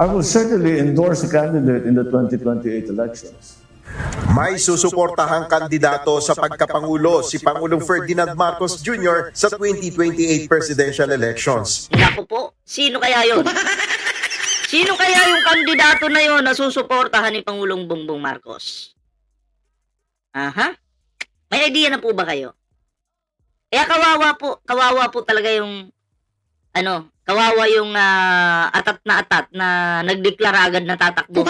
I will certainly endorse a candidate in the 2028 elections. May susuportahang kandidato sa pagkapangulo si Pangulong Ferdinand Marcos Jr. sa 2028 presidential elections. Naku po, sino kaya yon? Sino kaya yung kandidato na yon na susuportahan ni Pangulong Bongbong Marcos? Aha? May idea na po ba kayo? Kaya kawawa po talaga yung kawawa yung atat na nagdeklara agad na tatakbo.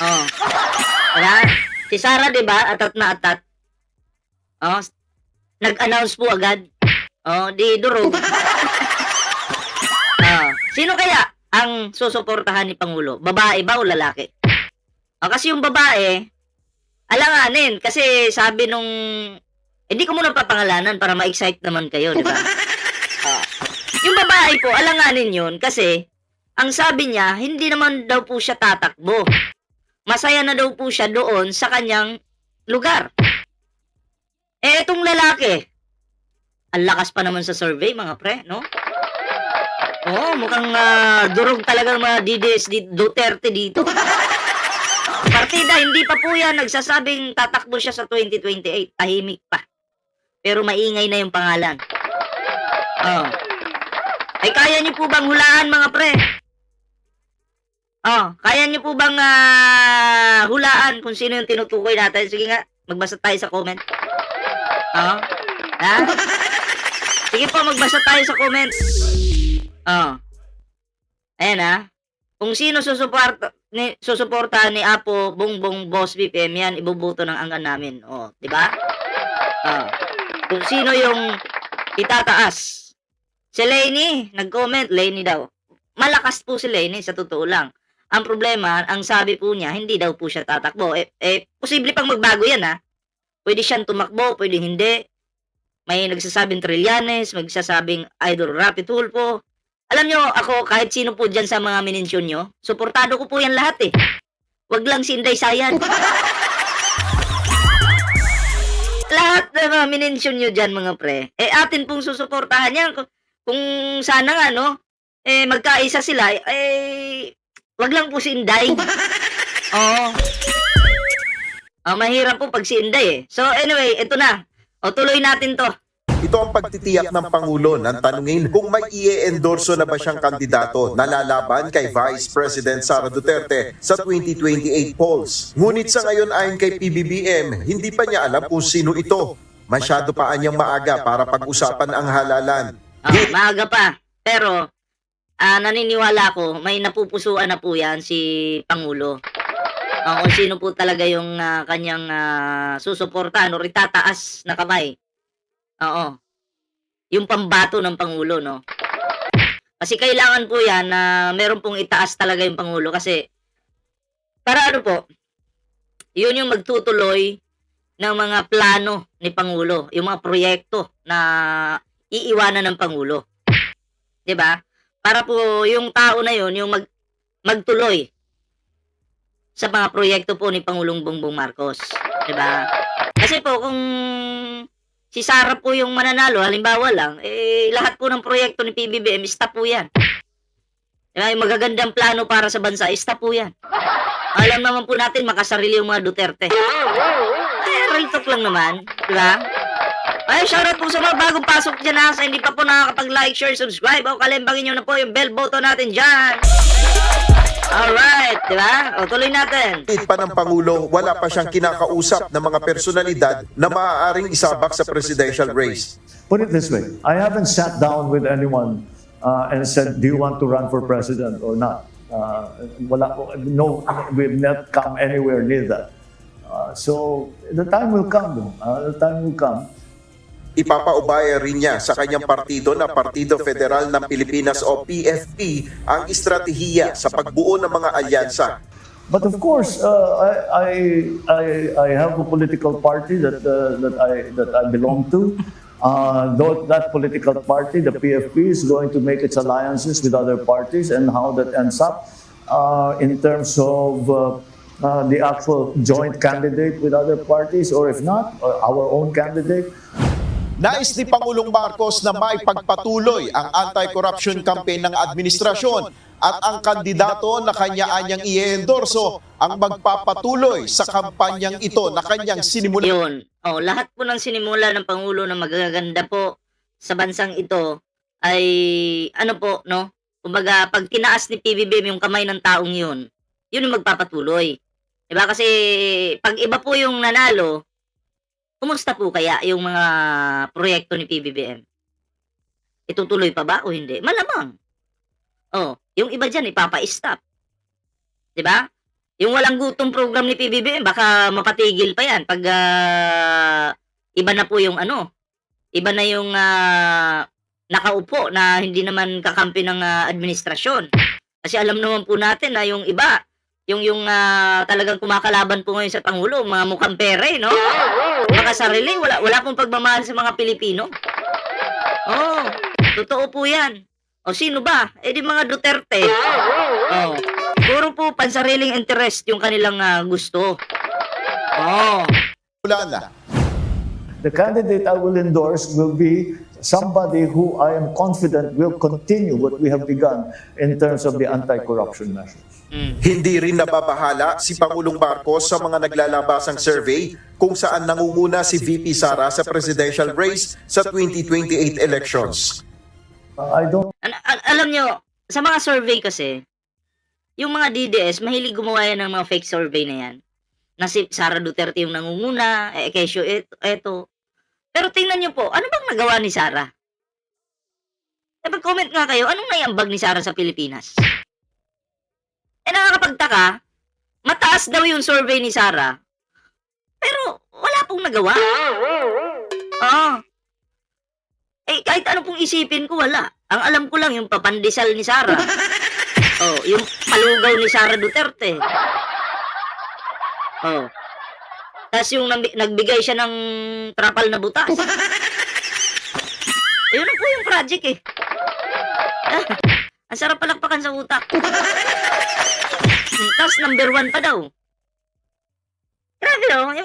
Oh. Diba? Si Sara, 'di ba? Atat na atat. Oh, nag-announce po agad. Oh, di durog. Sino kaya ang susuportahan ni Pangulo? Babae ba o lalaki? Kasi yung babae, alanganin. Kasi sabi nung... Hindi ko muna papangalanan para ma-excite naman kayo, di ba? Yung babae po, alanganin yun. Kasi, ang sabi niya, hindi naman daw po siya tatakbo. Masaya na daw po siya doon sa kanyang lugar. Itong lalaki, ang lakas pa naman sa survey, mga pre, no? Mukhang durog talaga mga DDS Duterte dito. Partida, hindi pa po yan nagsasabing tatakbo siya sa 2028. Tahimik pa. Pero maingay na yung pangalan. Ay, kaya niyo po bang hulaan, mga pre? Kaya niyo po bang hulaan kung sino yung tinutukoy natin? Sige nga, magbasa tayo sa comment. Sige po, magbasa tayo sa comment. Ayan kung sino susuportahan ni Apo Bongbong Boss BPM, yan ibubuto ng angkan namin. Di ba? Kung sino yung itataas. Si Lainey, nag-comment, Lainey daw. Malakas po si Lainey, sa totoo lang. Ang problema, ang sabi po niya, hindi daw po siya tatakbo. Posible pang magbago yan, Pwede siyang tumakbo, pwede hindi. May nagsasabing Trillanes, magsasabing Idol Rapi Tulfo. Alam nyo, ako, kahit sino po dyan sa mga minensyon nyo, suportado ko po yan lahat, Wag lang si Inday Sayan. Lahat ng mga minensyon nyo dyan, mga pre. Atin pong susuportahan yan. Kung sana nga, magkaisa sila, wag lang po si Inday. Mahirap po pag si Inday, So anyway, ito na. Tuloy natin to. Ito ang pagtitiyak ng Pangulo nang tanungin kung may i-endorso na ba siyang kandidato na lalaban kay Vice President Sara Duterte sa 2028 polls. Ngunit sa ngayon ayon kay PBBM, hindi pa niya alam kung sino ito. Masyado pa anyang maaga para pag-usapan ang halalan. Maaga pa. Pero naniniwala ko, may napupusuan na po yan si Pangulo. Kung sino po talaga yung kanyang susuportahan o itataas na kamay. Yung pambato ng Pangulo, no? Kasi kailangan po yan na meron pong itaas talaga yung Pangulo kasi para yun yung magtutuloy ng mga plano ni Pangulo, yung mga proyekto na iiwanan ng Pangulo. 'Di ba? Para po yung tao na yun yung magtuloy sa mga proyekto po ni Pangulong Bongbong Marcos. 'Di ba? Kasi po kung si Sara po yung mananalo, halimbawa lang, lahat po ng proyekto ni PBBM, stop po yan. Diba? Yung magagandang plano para sa bansa, stop po yan. Alam naman po natin, makasarili yung mga Duterte. Real talk lang naman. Diba? Shoutout po sa mga bagong pasok dyan sa hindi pa po nakakapag-like, share, subscribe. Kalimbangin nyo na po yung bell button natin dyan. Alright, di ba? Tuloy natin. Pa ng Pangulo, wala pa siyang kinakausap ng mga personalidad na maaaring isabak sa presidential race. Put it this way, I haven't sat down with anyone and said, do you want to run for president or not? No, we've not come anywhere near that. So the time will come. The time will come. Ipapaubaya rin niya sa kanyang partido na Partido Federal ng Pilipinas o PFP ang estratehiya sa pagbuo ng mga alyansa. But of course, I have a political party that I belong to. That political party, the PFP, is going to make its alliances with other parties, and how that ends up in terms of the actual joint candidate with other parties, or if not, our own candidate. Nais ni Pangulong Marcos na maipagpatuloy ang anti-corruption campaign ng administrasyon at ang kandidato na kanya-anyang i-endorso ang magpapatuloy sa kampanyang ito na kanyang sinimulan. Yun. Oh, lahat po ng sinimula ng Pangulo na magaganda po sa bansang ito ay ano po, no? Kumbaga, pag tinaas ni PBBM yung kamay ng taong yun yung magpapatuloy. Diba? Kasi pag iba po yung nanalo, kumusta po kaya yung mga proyekto ni PBBM? Itutuloy pa ba o hindi? Malamang. Oh, yung iba dyan, ipapa-stop. Diba? Yung walang gutom program ni PBBM, baka mapatigil pa yan pag iba na po yung ano, iba na yung nakaupo na hindi naman kakampi ng administrasyon. Kasi alam naman po natin na yung iba, yung talagang kumakalaban po ngayon sa Pangulo, mga mukhang pere, no? Mga sarili, wala pong pagmamahal sa mga Pilipino. Oh, totoo po yan. O sino ba? Eh di mga Duterte. Oh, puro po pansariling interest yung kanilang gusto. Oh. Na. The candidate I will endorse will be somebody who I am confident will continue what we have begun in terms of the anti-corruption measures. Hindi rin nababahala si Pangulong Marcos sa mga naglalabasang survey kung saan nangunguna si VP Sara sa presidential race sa 2028 elections. I don't Alam nyo, sa mga survey kasi, yung mga DDS, mahilig gumawa yan ng mga fake survey na yan. Na si Sara Duterte yung nangunguna, Kesyo eto. Pero tingnan nyo po, ano bang nagawa ni Sara? Mag-comment nga kayo, anong naiambag ni Sara sa Pilipinas? Nakakapagtaka, mataas daw yung survey ni Sara, pero wala pong nagawa. Kahit ano pong isipin ko, wala. Ang alam ko lang, yung papandesal ni Sara. Yung palugaw ni Sara Duterte. Tapos yung nagbigay siya ng trapal na butas. Yun na po yung project eh. Ang sarap palakpakan sa utak. Tapos number 1 pa daw. Grabe no,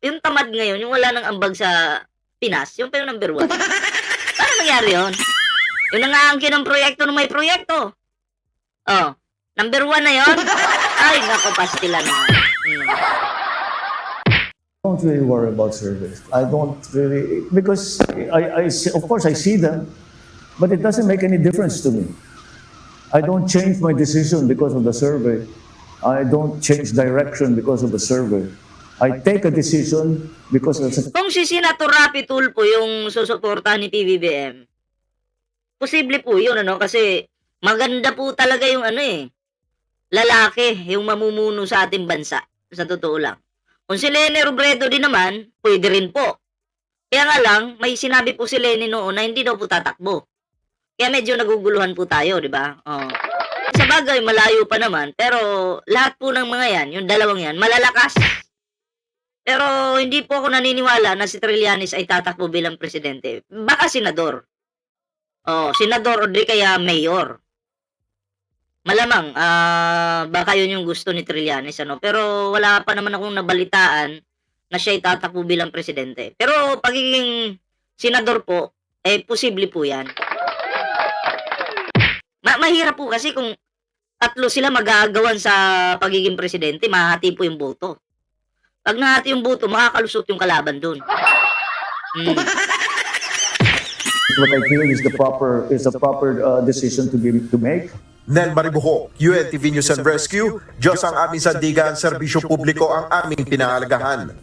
yung tamad ngayon, yung wala nang ambag sa Pinas, yung pa yung number 1. Paano nangyari yun? Yung nangaangkin ng proyekto ng may proyekto. Number 1 na yun? Ay, nako, pastila na. don't really worry about surveys. I don't really, because of course I see them, but it doesn't make any difference to me. I don't change my decision because of the survey. I don't change direction because of the survey. I take a decision because of Kung si Senator Rapi Tulfo yung susuportahan ni PBBM, posible po yun, kasi maganda po talaga yung lalaki, yung mamumuno sa ating bansa, sa totoo lang. Kung si Leni Robredo din naman, pwede rin po. Kaya nga lang, may sinabi po si Leni noon na hindi daw po tatakbo. Kaya medyo naguguluhan po tayo, di ba? Sa bagay, malayo pa naman, pero lahat po ng mga yan, yung dalawang yan, malalakas. Pero hindi po ako naniniwala na si Trillanes ay tatakbo bilang presidente. Baka senador. Senador o di kaya mayor. Malamang, baka yun yung gusto ni Trillanes, Pero wala pa naman akong nabalitaan na siya ay tatakbo bilang presidente. Pero pagiging senador po, posible po yan. Mahirap po kasi kung tatlo sila mag-aagawan sa pagiging presidente, mahati po yung boto. Pag nahati yung boto, makakalusot yung kalaban dun. what I feel is the proper decision to make. Nel Maribuho, UNTV News and Rescue, Diyos ang aming sandigan, serbisyo publiko ang aming pinahalagahan.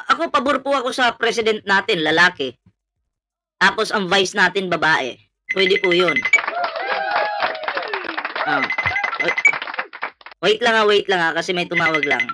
Ako, pabor po ako sa president natin, lalaki. Tapos ang vice natin, babae. Pwede po yun. Wait lang kasi may tumawag lang.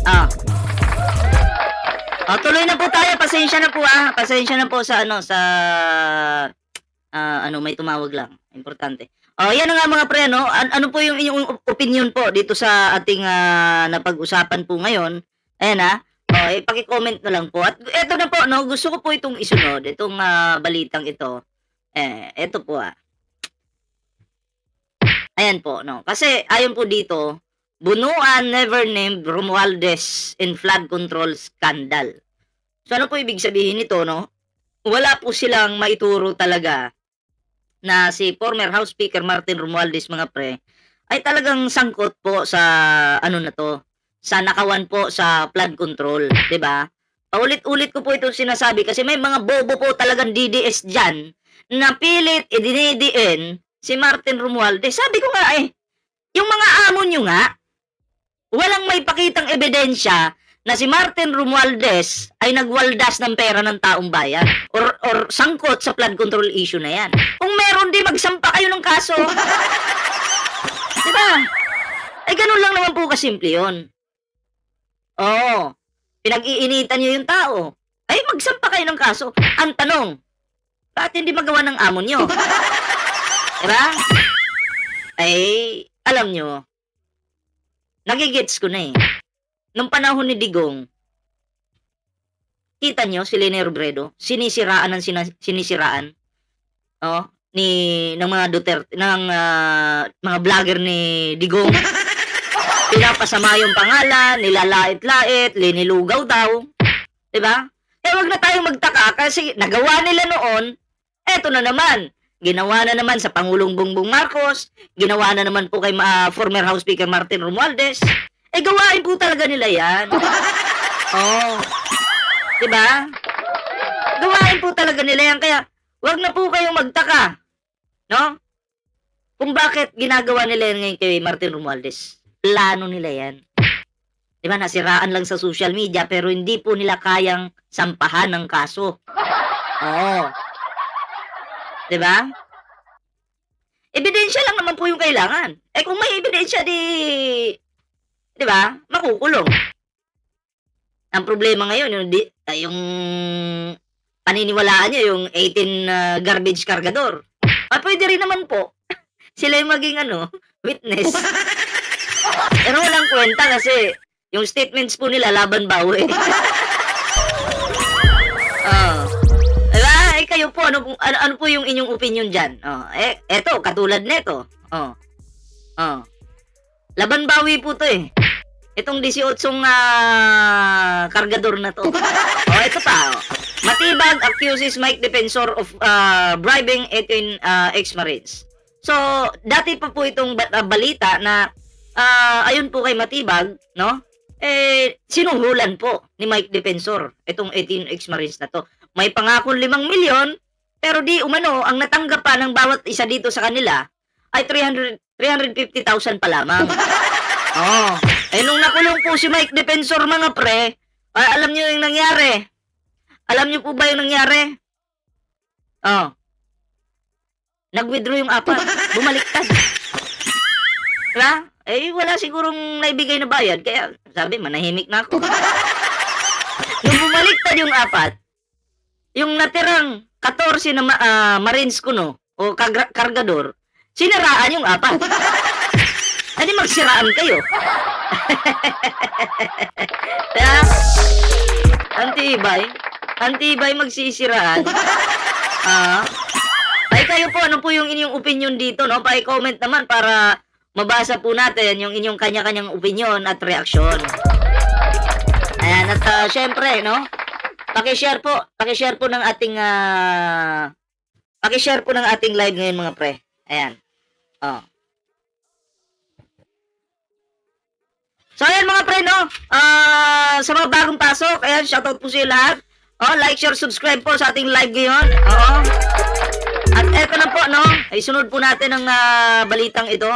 Ah. Tuloy na po tayo. Pasensya na po Pasensya na po sa may tumawag lang. Importante. Yan na nga mga pre, no? Ano po yung inyong opinion po dito sa ating napag-usapan po ngayon? Ayan paki-comment na lang po. At eto na po, no? Gusto ko po itong isunod, itong balitang ito. Eto po Ayan po, no? Kasi ayon po dito, bunuan never named Romualdez in flood control scandal. So ano po ibig sabihin nito, no? Wala po silang maituro talaga na si former House Speaker Martin Romualdez mga pre ay talagang sangkot po sa sa nakawan po sa flood control, 'di ba? Paulit-ulit ko po itong sinasabi kasi may mga bobo po talagang DDS diyan na pilit idinidiin si Martin Romualdez. Sabi ko nga yung mga amo nyo nga walang may pakitang ebidensya na si Martin Romualdez ay nagwaldas ng pera ng taong bayan or sangkot sa flood control issue na yan. Kung meron di magsampa kayo ng kaso. Diba? Ay ganun lang naman po kasimple yun. Pinag-iinitan nyo yung tao. Ay magsampa kayo ng kaso. Ang tanong, bakit hindi magawa ng amo nyo? Diba? Ay, alam nyo, nagigets ko na Nung panahon ni Digong, kita nyo si Leni Robredo, sinisiraan sinisiraan ng mga Duterte, ng mga vlogger ni Digong. Pinapasama yung pangalan, nilalait-lait, linilugaw daw. Diba? Wag na tayong magtaka kasi nagawa nila noon, eto na naman. Ginawa na naman sa Pangulong Bongbong Marcos, ginawa na naman po kay former House Speaker Martin Romualdez. Gawain po talaga nila yan. Diba? Gawain po talaga nila yan. Kaya, wag na po kayong magtaka. No? Kung bakit ginagawa nila yan ngayon kay Martin Romualdez. Plano nila yan. Diba? Nasiraan lang sa social media pero hindi po nila kayang sampahan ng kaso. Diba? Ebidensya lang naman po yung kailangan. Kung may ebidensya diba? Makukulong. Ang problema ngayon, yung paniniwalaan niya, yung 18 garbage cargador. Pwede rin naman po. Sila yung maging witness. Pero walang kwenta kasi yung statements po nila laban bawi. Diba? Kayo po, ano po yung inyong opinion dyan? Eto, katulad neto. Laban bawi po to Itong 18 kargador na to. Ito pa. Matibag accuses Mike Defensor of bribing 18 ex-Marines. So, dati pa po itong balita na ayon po kay Matibag, no? Sinuhulan po ni Mike Defensor itong 18 ex-Marines na to. May pangakong 5 milyon, pero di umano, ang natanggap pa ng bawat isa dito sa kanila ay 350,000 pa lamang. Nung nakulong po si Mike Defensor mga pre, alam niyo yung nangyari? Alam niyo po ba yung nangyari? Nag-withdraw yung 4. Bumaliktad. Diba? Wala sigurong naibigay na bayad. Kaya sabi, manahimik na ako. Nung bumaliktad yung 4, yung natirang 14 na Marines kuno o kargador, siniraan yung 4. Hindi magsiraan kayo. Diba? Antibay magsisiraan. Kayo po, ano po yung inyong opinion dito, no? Pa-comment naman para mabasa po natin yung inyong kanya-kanyang opinion at reaksyon. Ayan, at syempre, no? Paki-share po ng ating live ngayon mga pre. Ayan. So ayan mga pre, no? Sa mga bagong pasok, ayan, shoutout po sa lahat. Like, share, subscribe po sa ating live ngayon. At eto na po, no? Ay sunod po natin ang balitang ito.